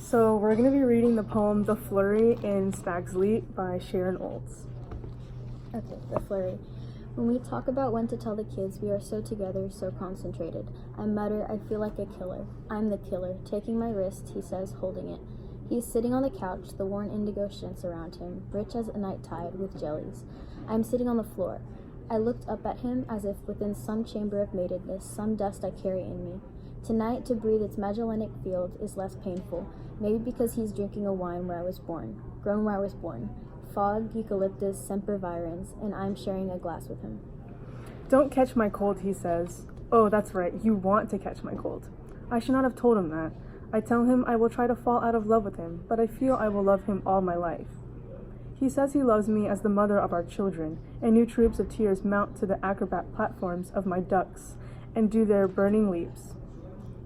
So we're going to be reading the poem The Flurry in Stag's Leap by Sharon. Okay, The Flurry. When we talk about when to tell the kids, we are so together, so concentrated. I mutter, I feel like a killer. I'm the killer. Taking my wrist, he says, holding it. He's sitting on the couch, the worn indigo chintz around him, rich as a night tide with jellies. I'm sitting on the floor. I looked up at him as if within some chamber of matedness, some dust I carry in me. Tonight, to breathe its Magellanic field is less painful, maybe because he's drinking a wine where I was born, grown where I was born. Fog, eucalyptus, sempervirens, and I'm sharing a glass with him. Don't catch my cold, he says. Oh, that's right, you want to catch my cold. I should not have told him that. I tell him I will try to fall out of love with him, but I feel I will love him all my life. He says he loves me as the mother of our children, and new troops of tears mount to the acrobat platforms of my ducks and do their burning leaps.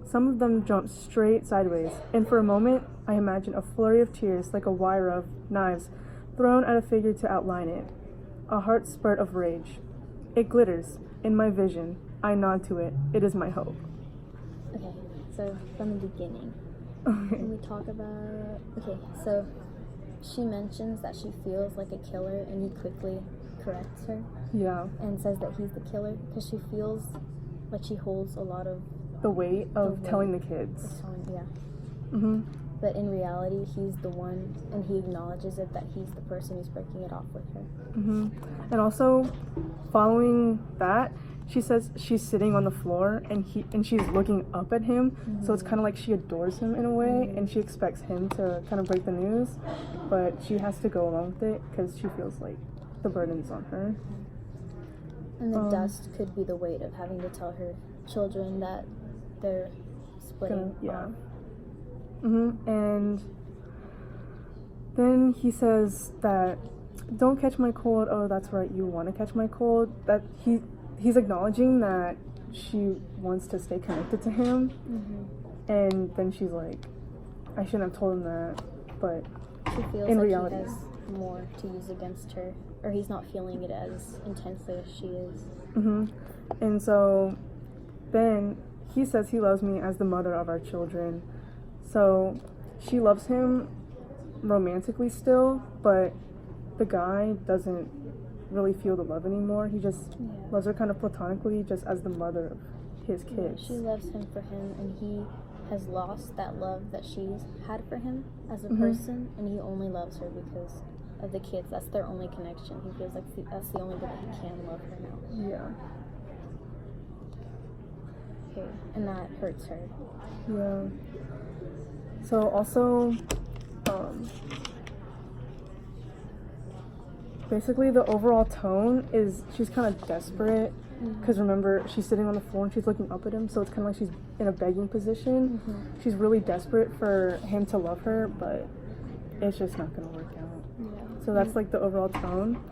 Some of them jump straight sideways, and for a moment I imagine a flurry of tears like a wire of knives thrown at a figure to outline it. A heart spurt of rage. It glitters. In my vision, I nod to it. It is my hope. Okay, so from the beginning. Okay. When we talk about... Okay, so she mentions that she feels like a killer, and he quickly corrects her. Yeah. And says that he's the killer, because she feels like she holds a lot of... The weight of telling the kids. Yeah. Mm-hmm. But in reality, he's the one, and he acknowledges it, that he's the person who's breaking it off with her. Mm-hmm. And also, following that, she says she's sitting on the floor, and she's looking up at him, Mm-hmm. so it's kind of like she adores him in a way, Mm-hmm. and she expects him to kind of break the news, but she has to go along with it, because she feels like the burden's on her. And the dust could be the weight of having to tell her children that they're splitting off. Mm-hmm. And then he says that, don't catch my cold. Oh, that's right, you want to catch my cold. That he's acknowledging that she wants to stay connected to him. Mm-hmm. And then she's like, I shouldn't have told him that, but she feels in like reality, he has more to use against her, or he's not feeling it as intensely as she is. Mm-hmm. And so then he says he loves me as the mother of our children. So she loves him romantically still, but the guy doesn't really feel the love anymore. He just loves her kind of platonically, just as the mother of his kids. Yeah, she loves him for him, and he has lost that love that she's had for him as a person, and he only loves her because of the kids. That's their only connection. He feels like that's the only way that he can love her now. Yeah. Okay, and that hurts her. Yeah. So also, basically the overall tone is she's kind of desperate, because remember, she's sitting on the floor and she's looking up at him, so it's kind of like she's in a begging position. Mm-hmm. She's really desperate for him to love her, but it's just not going to work out. Yeah. So that's like the overall tone,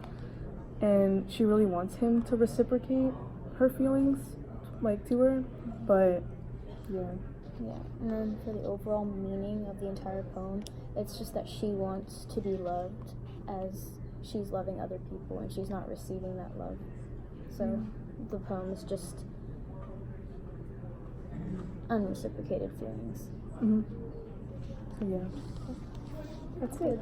and she really wants him to reciprocate her feelings, like, to her, but yeah. Yeah, and then for the overall meaning of the entire poem, it's just that she wants to be loved as she's loving other people, and she's not receiving that love. So the poem is just unreciprocated feelings. Mm-hmm. So yeah, that's it.